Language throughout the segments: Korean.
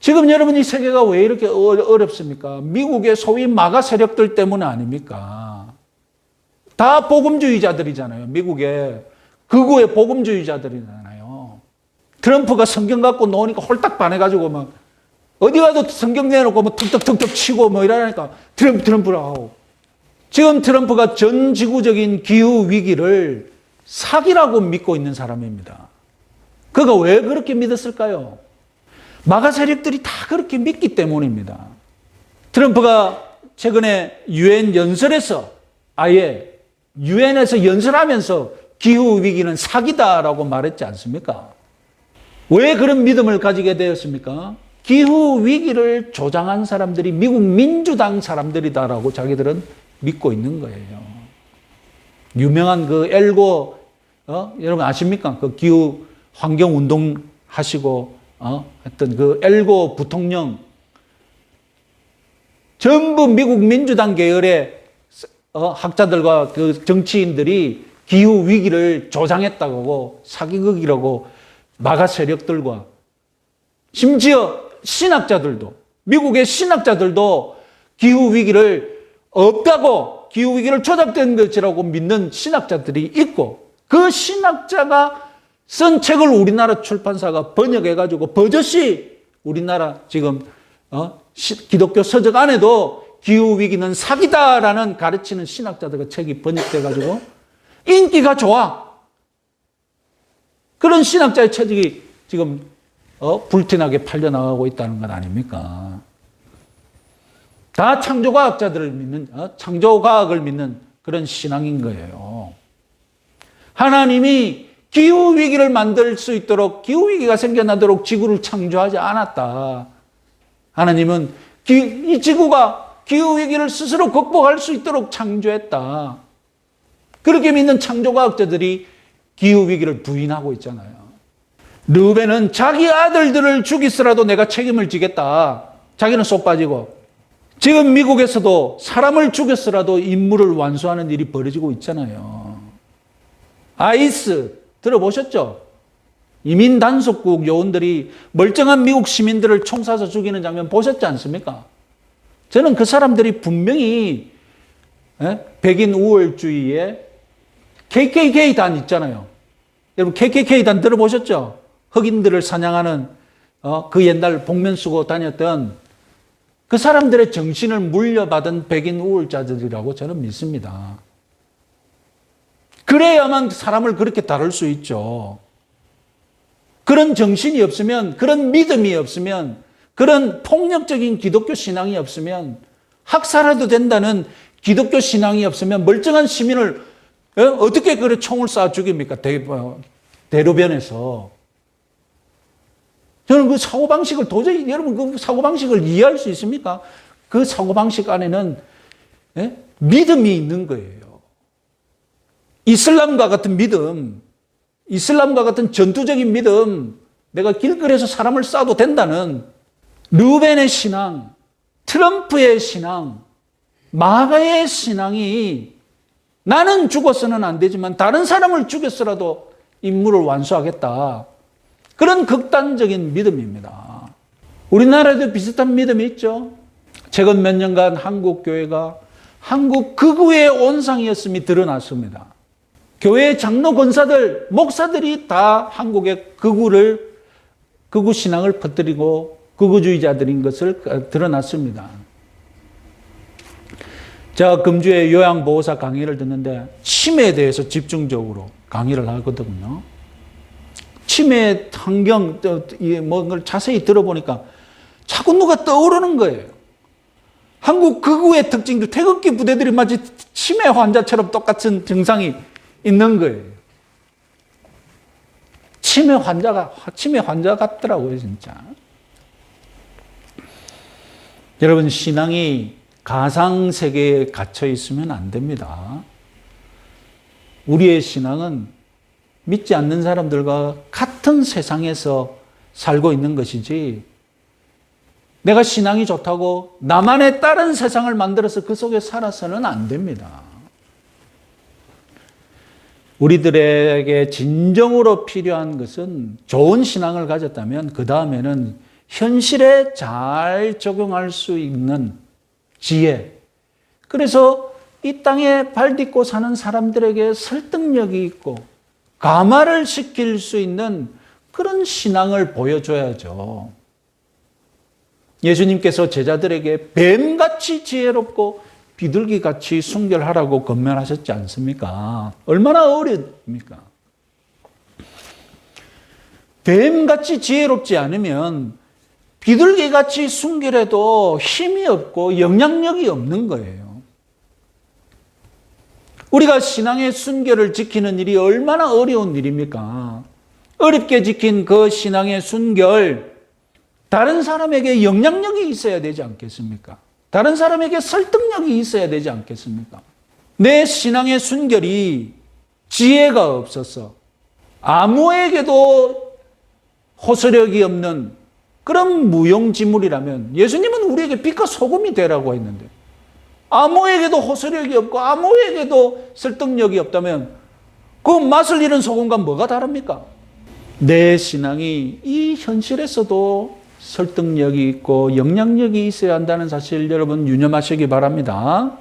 지금 여러분이 세계가 왜 이렇게 어렵습니까? 미국의 소위 마가 세력들 때문 아닙니까? 다 복음주의자들이잖아요. 미국의 극우의 복음주의자들이잖아요. 트럼프가 성경 갖고 노니까 홀딱 반해가지고 막 어디 가도 성경 내놓고 뭐 툭툭툭툭 치고 뭐 이러니까 트럼프라고 하고. 지금 트럼프가 전 지구적인 기후 위기를 사기라고 믿고 있는 사람입니다. 그가 왜 그렇게 믿었을까요? 마가 세력들이 다 그렇게 믿기 때문입니다. 트럼프가 최근에 유엔 연설에서 아예 유엔에서 연설하면서 기후 위기는 사기다라고 말했지 않습니까? 왜 그런 믿음을 가지게 되었습니까? 기후 위기를 조장한 사람들이 미국 민주당 사람들이다라고 자기들은 믿고 있는 거예요. 유명한 그 엘고 여러분 아십니까? 그 기후 환경 운동 하시고 했던 그 엘고 부통령 전부 미국 민주당 계열의 학자들과 그 정치인들이 기후 위기를 조장했다고 사기극이라고 마가 세력들과 심지어 신학자들도 미국의 신학자들도 기후 위기를 없다고 기후 위기를 조작된 것이라고 믿는 신학자들이 있고 그 신학자가 쓴 책을 우리나라 출판사가 번역해가지고 버젓이 우리나라 지금 기독교 서적 안에도 기후 위기는 사기다라는 가르치는 신학자들의 책이 번역돼가지고 인기가 좋아. 그런 신학자의 책이 지금 불티나게 팔려나가고 있다는 것 아닙니까? 다 창조과학자들을 믿는 창조과학을 믿는 그런 신앙인 거예요. 하나님이 기후위기를 만들 수 있도록 기후위기가 생겨나도록 지구를 창조하지 않았다. 하나님은 이 지구가 기후위기를 스스로 극복할 수 있도록 창조했다. 그렇게 믿는 창조과학자들이 기후위기를 부인하고 있잖아요. 르우벤은 자기 아들들을 죽이더라도 내가 책임을 지겠다. 자기는 쏙 빠지고 지금 미국에서도 사람을 죽였더라도 임무를 완수하는 일이 벌어지고 있잖아요. 아이스 들어보셨죠? 이민 단속국 요원들이 멀쩡한 미국 시민들을 총 쏴서 죽이는 장면 보셨지 않습니까? 저는 그 사람들이 분명히 백인 우월주의에 KKK단 있잖아요. 여러분 KKK단 들어보셨죠? 흑인들을 사냥하는 그 옛날 복면 쓰고 다녔던 그 사람들의 정신을 물려받은 백인 우월자들이라고 저는 믿습니다. 그래야만 사람을 그렇게 다룰 수 있죠. 그런 정신이 없으면, 그런 믿음이 없으면, 그런 폭력적인 기독교 신앙이 없으면, 학살해도 된다는 기독교 신앙이 없으면 멀쩡한 시민을 어떻게 그래 총을 쏴 죽입니까? 대로변에서. 저는 그 사고방식을 도저히, 여러분 그 사고방식을 이해할 수 있습니까? 그 사고방식 안에는 믿음이 있는 거예요. 이슬람과 같은 믿음, 이슬람과 같은 전투적인 믿음, 내가 길거리에서 사람을 쏴도 된다는 르우벤의 신앙, 트럼프의 신앙, 마가의 신앙이 나는 죽어서는 안 되지만 다른 사람을 죽였어라도 임무를 완수하겠다. 그런 극단적인 믿음입니다. 우리나라에도 비슷한 믿음이 있죠. 최근 몇 년간 한국 교회가 한국 극우의 온상이었음이 드러났습니다. 교회 장로 권사들, 목사들이 다 한국의 극우 신앙을 퍼뜨리고 극우주의자들인 것을 드러났습니다. 제가 금주에 요양보호사 강의를 듣는데 치매에 대해서 집중적으로 강의를 하거든요. 치매 환경, 뭐 자세히 들어보니까 자꾸 누가 떠오르는 거예요. 한국 극우의 특징도 태극기 부대들이 마치 치매 환자처럼 똑같은 증상이 있는 거예요. 치매 환자 같더라고요, 진짜. 여러분, 신앙이 가상세계에 갇혀 있으면 안 됩니다. 우리의 신앙은 믿지 않는 사람들과 같은 세상에서 살고 있는 것이지, 내가 신앙이 좋다고 나만의 다른 세상을 만들어서 그 속에 살아서는 안 됩니다. 우리들에게 진정으로 필요한 것은 좋은 신앙을 가졌다면 그 다음에는 현실에 잘 적용할 수 있는 지혜. 그래서 이 땅에 발 딛고 사는 사람들에게 설득력이 있고 감화를 시킬 수 있는 그런 신앙을 보여줘야죠. 예수님께서 제자들에게 뱀같이 지혜롭고 비둘기같이 순결하라고 권면하셨지 않습니까? 얼마나 어렵습니까? 뱀같이 지혜롭지 않으면 비둘기같이 순결해도 힘이 없고 영향력이 없는 거예요. 우리가 신앙의 순결을 지키는 일이 얼마나 어려운 일입니까? 어렵게 지킨 그 신앙의 순결, 다른 사람에게 영향력이 있어야 되지 않겠습니까? 다른 사람에게 설득력이 있어야 되지 않겠습니까? 내 신앙의 순결이 지혜가 없어서 아무에게도 호소력이 없는 그런 무용지물이라면 예수님은 우리에게 빛과 소금이 되라고 했는데 아무에게도 호소력이 없고 아무에게도 설득력이 없다면 그 맛을 잃은 소금과 뭐가 다릅니까? 내 신앙이 이 현실에서도 설득력이 있고 영향력이 있어야 한다는 사실 여러분 유념하시기 바랍니다.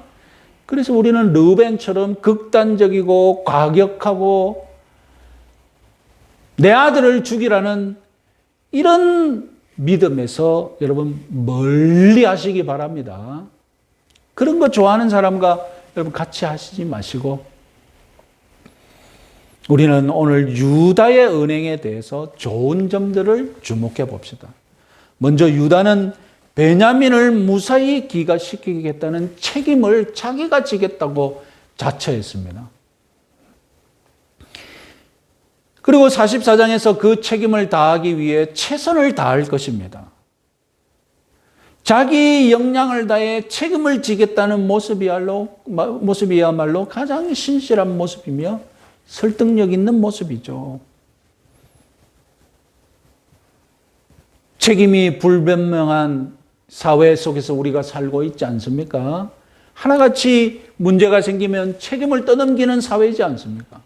그래서 우리는 르우벤처럼 극단적이고 과격하고 내 아들을 죽이라는 이런 믿음에서 여러분 멀리 하시기 바랍니다. 그런 거 좋아하는 사람과 여러분 같이 하시지 마시고 우리는 오늘 유다의 언행에 대해서 좋은 점들을 주목해 봅시다. 먼저 유다는 베냐민을 무사히 귀가시키겠다는 책임을 자기가 지겠다고 자처했습니다. 그리고 44장에서 그 책임을 다하기 위해 최선을 다할 것입니다. 자기 역량을 다해 책임을 지겠다는 모습이야말로 가장 신실한 모습이며 설득력 있는 모습이죠. 책임이 불분명한 사회 속에서 우리가 살고 있지 않습니까? 하나같이 문제가 생기면 책임을 떠넘기는 사회이지 않습니까?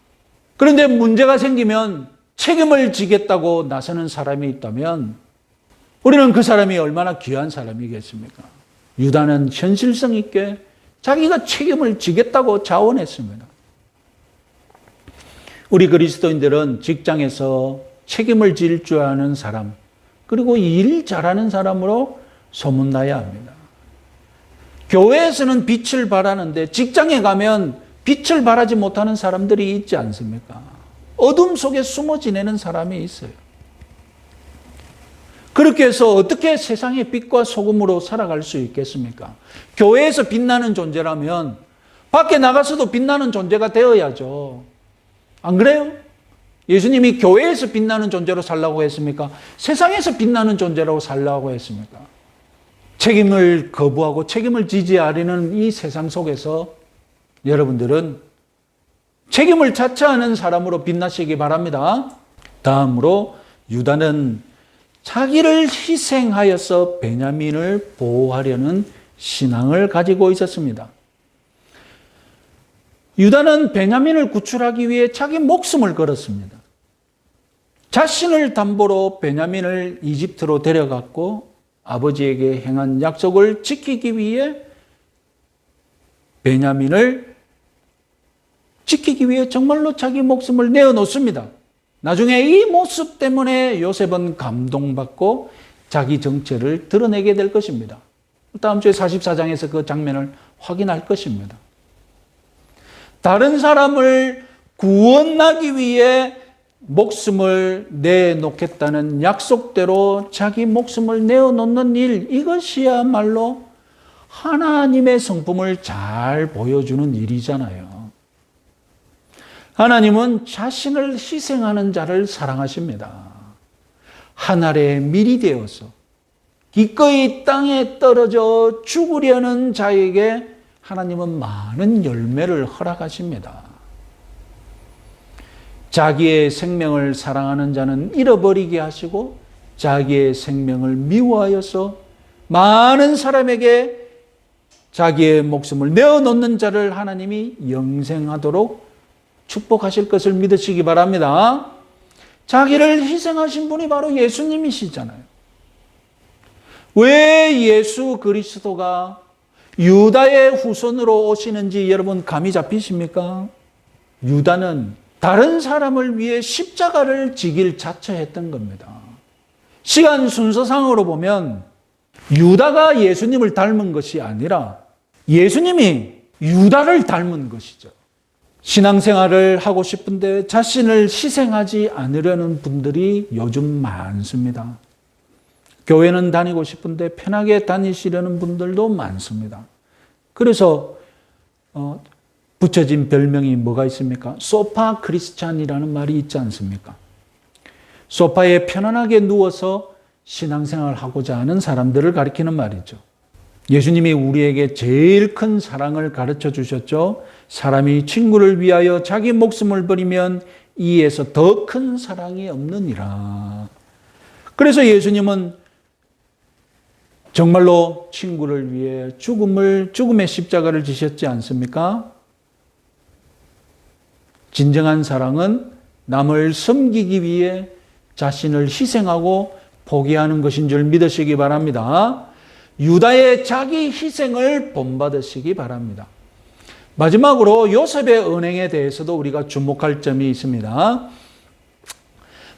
그런데 문제가 생기면 책임을 지겠다고 나서는 사람이 있다면 우리는 그 사람이 얼마나 귀한 사람이겠습니까? 유다는 현실성 있게 자기가 책임을 지겠다고 자원했습니다. 우리 그리스도인들은 직장에서 책임을 질 줄 아는 사람, 그리고 일 잘하는 사람으로 소문나야 합니다. 교회에서는 빛을 발하는데 직장에 가면 빛을 발하지 못하는 사람들이 있지 않습니까? 어둠 속에 숨어 지내는 사람이 있어요. 그렇게 해서 어떻게 세상의 빛과 소금으로 살아갈 수 있겠습니까? 교회에서 빛나는 존재라면 밖에 나가서도 빛나는 존재가 되어야죠. 안 그래요? 예수님이 교회에서 빛나는 존재로 살라고 했습니까? 세상에서 빛나는 존재라고 살라고 했습니까? 책임을 거부하고 책임을 지지 않으려는 이 세상 속에서 여러분들은 책임을 자처하는 사람으로 빛나시기 바랍니다. 다음으로 유다는 자기를 희생하여서 베냐민을 보호하려는 신앙을 가지고 있었습니다. 유다는 베냐민을 구출하기 위해 자기 목숨을 걸었습니다. 자신을 담보로 베냐민을 이집트로 데려갔고 아버지에게 행한 약속을 지키기 위해 베냐민을 지키기 위해 정말로 자기 목숨을 내어놓습니다. 나중에 이 모습 때문에 요셉은 감동받고 자기 정체를 드러내게 될 것입니다. 다음 주에 44장에서 그 장면을 확인할 것입니다. 다른 사람을 구원하기 위해 목숨을 내놓겠다는 약속대로 자기 목숨을 내어놓는 일, 이것이야말로 하나님의 성품을 잘 보여주는 일이잖아요. 하나님은 자신을 희생하는 자를 사랑하십니다. 한 알의 밀이 되어서 기꺼이 땅에 떨어져 죽으려는 자에게 하나님은 많은 열매를 허락하십니다. 자기의 생명을 사랑하는 자는 잃어버리게 하시고 자기의 생명을 미워하여서 많은 사람에게 자기의 목숨을 내어놓는 자를 하나님이 영생하도록 축복하실 것을 믿으시기 바랍니다. 자기를 희생하신 분이 바로 예수님이시잖아요. 왜 예수 그리스도가 유다의 후손으로 오시는지 여러분 감이 잡히십니까? 유다는 다른 사람을 위해 십자가를 지길 자처했던 겁니다. 시간 순서상으로 보면 유다가 예수님을 닮은 것이 아니라 예수님이 유다를 닮은 것이죠. 신앙생활을 하고 싶은데 자신을 희생하지 않으려는 분들이 요즘 많습니다. 교회는 다니고 싶은데 편하게 다니시려는 분들도 많습니다. 그래서 붙여진 별명이 뭐가 있습니까? 소파 크리스찬이라는 말이 있지 않습니까? 소파에 편안하게 누워서 신앙생활을 하고자 하는 사람들을 가리키는 말이죠. 예수님이 우리에게 제일 큰 사랑을 가르쳐 주셨죠. 사람이 친구를 위하여 자기 목숨을 버리면 이에서 더 큰 사랑이 없느니라. 그래서 예수님은 정말로 친구를 위해 죽음의 십자가를 지셨지 않습니까? 진정한 사랑은 남을 섬기기 위해 자신을 희생하고 포기하는 것인 줄 믿으시기 바랍니다. 유다의 자기 희생을 본받으시기 바랍니다. 마지막으로 요셉의 은행에 대해서도 우리가 주목할 점이 있습니다.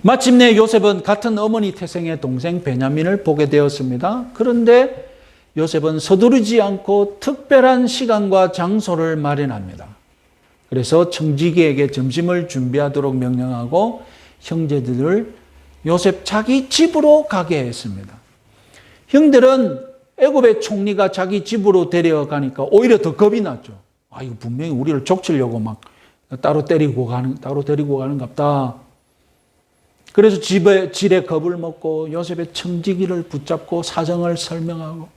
마침내 요셉은 같은 어머니 태생의 동생 베냐민을 보게 되었습니다. 그런데 요셉은 서두르지 않고 특별한 시간과 장소를 마련합니다. 그래서 청지기에게 점심을 준비하도록 명령하고 형제들을 요셉 자기 집으로 가게 했습니다. 형들은 애굽의 총리가 자기 집으로 데려가니까 오히려 더 겁이 났죠. 이거 분명히 우리를 족치려고 막 따로 데리고 가는갑다. 그래서 질에 겁을 먹고 요셉의 청지기를 붙잡고 사정을 설명하고,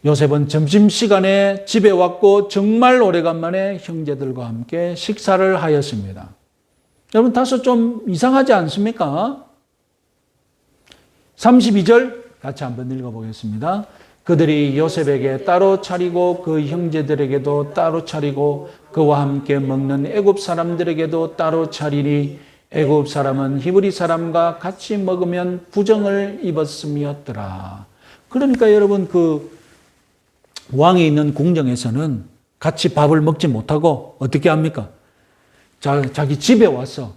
요셉은 점심시간에 집에 왔고 정말 오래간만에 형제들과 함께 식사를 하였습니다. 여러분 다소 좀 이상하지 않습니까? 32절 같이 한번 읽어보겠습니다. 그들이 요셉에게 따로 차리고 그 형제들에게도 따로 차리고 그와 함께 먹는 애굽 사람들에게도 따로 차리니 애굽 사람은 히브리 사람과 같이 먹으면 부정을 입었음이었더라. 그러니까 여러분 그 왕이 있는 궁정에서는 같이 밥을 먹지 못하고 어떻게 합니까? 자기 집에 와서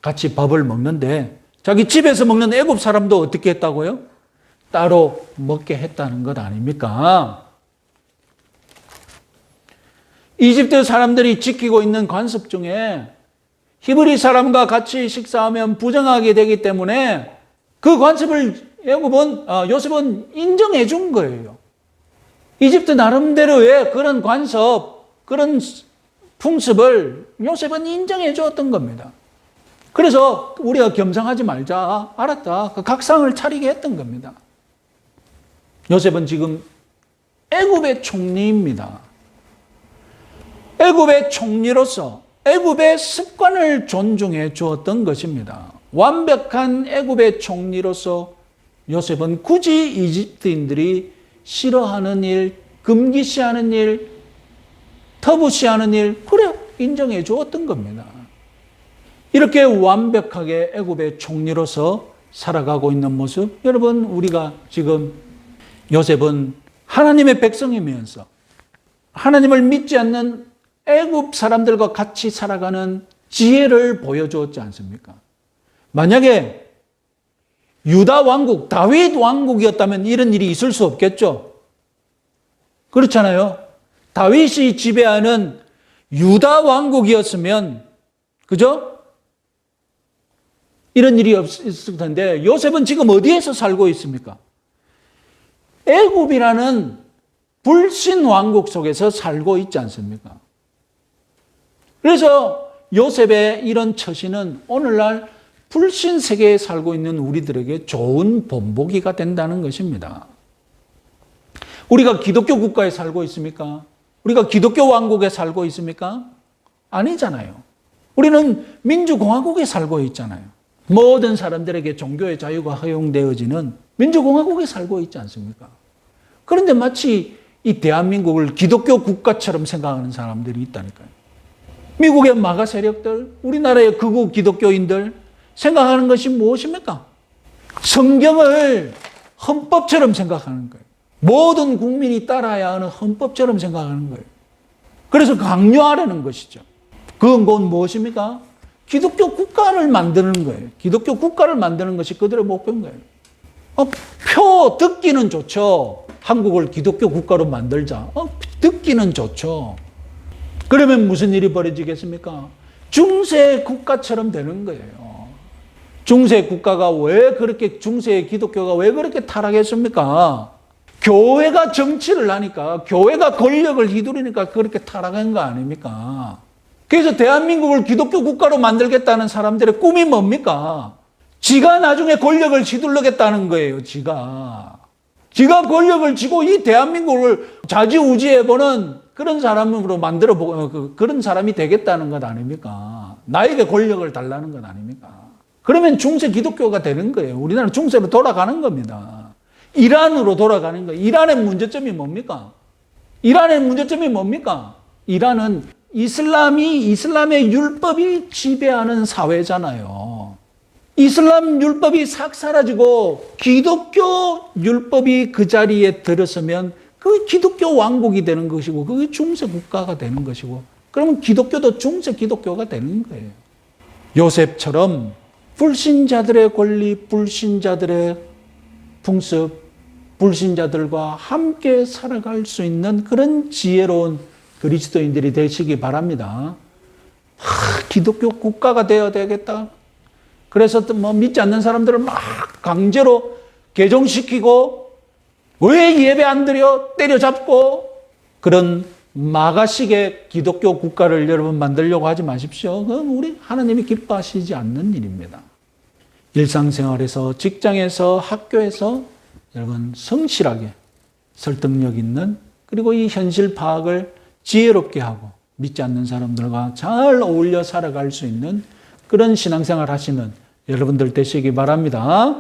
같이 밥을 먹는데 자기 집에서 먹는 애굽 사람도 어떻게 했다고요? 따로 먹게 했다는 것 아닙니까? 이집트 사람들이 지키고 있는 관습 중에 히브리 사람과 같이 식사하면 부정하게 되기 때문에 그 관습을 요셉은 인정해 준 거예요. 이집트 나름대로의 그런 관습, 그런 풍습을 요셉은 인정해 줬던 겁니다. 그래서 우리가 겸상하지 말자, 알았다, 그 각상을 차리게 했던 겁니다. 요셉은 지금 애굽의 총리입니다. 애굽의 총리로서 애굽의 습관을 존중해 주었던 것입니다. 완벽한 애굽의 총리로서 요셉은 굳이 이집트인들이 싫어하는 일, 금기시하는 일, 터부시하는 일, 그래 인정해 주었던 겁니다. 이렇게 완벽하게 애굽의 총리로서 살아가고 있는 모습, 여러분 우리가 지금 요셉은 하나님의 백성이면서 하나님을 믿지 않는 애굽 사람들과 같이 살아가는 지혜를 보여주었지 않습니까? 만약에 유다 왕국, 다윗 왕국이었다면 이런 일이 있을 수 없겠죠. 그렇잖아요. 다윗이 지배하는 유다 왕국이었으면, 그죠? 이런 일이 없을 텐데 요셉은 지금 어디에서 살고 있습니까? 애굽이라는 불신 왕국 속에서 살고 있지 않습니까? 그래서 요셉의 이런 처신은 오늘날 불신 세계에 살고 있는 우리들에게 좋은 본보기가 된다는 것입니다. 우리가 기독교 국가에 살고 있습니까? 우리가 기독교 왕국에 살고 있습니까? 아니잖아요. 우리는 민주공화국에 살고 있잖아요. 모든 사람들에게 종교의 자유가 허용되어지는 민주공화국에 살고 있지 않습니까? 그런데 마치 이 대한민국을 기독교 국가처럼 생각하는 사람들이 있다니까요. 미국의 마가 세력들, 우리나라의 극우 기독교인들 생각하는 것이 무엇입니까? 성경을 헌법처럼 생각하는 거예요. 모든 국민이 따라야 하는 헌법처럼 생각하는 거예요. 그래서 강요하려는 것이죠. 그건 곧 무엇입니까? 기독교 국가를 만드는 거예요. 기독교 국가를 만드는 것이 그들의 목표인 거예요. 표 듣기는 좋죠. 한국을 기독교 국가로 만들자. 듣기는 좋죠. 그러면 무슨 일이 벌어지겠습니까? 중세 국가처럼 되는 거예요. 중세 국가가 왜 그렇게, 중세 기독교가 왜 그렇게 타락했습니까? 교회가 정치를 하니까, 교회가 권력을 휘두르니까 그렇게 타락한 거 아닙니까? 그래서 대한민국을 기독교 국가로 만들겠다는 사람들의 꿈이 뭡니까? 지가 나중에 권력을 휘둘르겠다는 거예요, 지가 권력을 쥐고 이 대한민국을 좌지우지해보는 그런 사람으로 만들어보고, 그런 사람이 되겠다는 것 아닙니까? 나에게 권력을 달라는 것 아닙니까? 그러면 중세 기독교가 되는 거예요. 우리나라는 중세로 돌아가는 겁니다. 이란으로 돌아가는 거예요. 이란의 문제점이 뭡니까? 이란은 이슬람의 율법이 지배하는 사회잖아요. 이슬람 율법이 싹 사라지고 기독교 율법이 그 자리에 들어서면 그 기독교 왕국이 되는 것이고 그게 중세 국가가 되는 것이고 그러면 기독교도 중세 기독교가 되는 거예요. 요셉처럼 불신자들의 권리, 불신자들의 풍습, 불신자들과 함께 살아갈 수 있는 그런 지혜로운 그리스도인들이 되시기 바랍니다. 기독교 국가가 되어야 되겠다. 그래서 믿지 않는 사람들을 막 강제로 개종시키고 왜 예배 안 드려? 때려잡고 그런 마가식의 기독교 국가를 여러분 만들려고 하지 마십시오. 그건 우리 하나님이 기뻐하시지 않는 일입니다. 일상생활에서, 직장에서, 학교에서 여러분 성실하게 설득력 있는 그리고 이 현실 파악을 지혜롭게 하고 믿지 않는 사람들과 잘 어울려 살아갈 수 있는 그런 신앙생활 하시는 여러분들 되시기 바랍니다.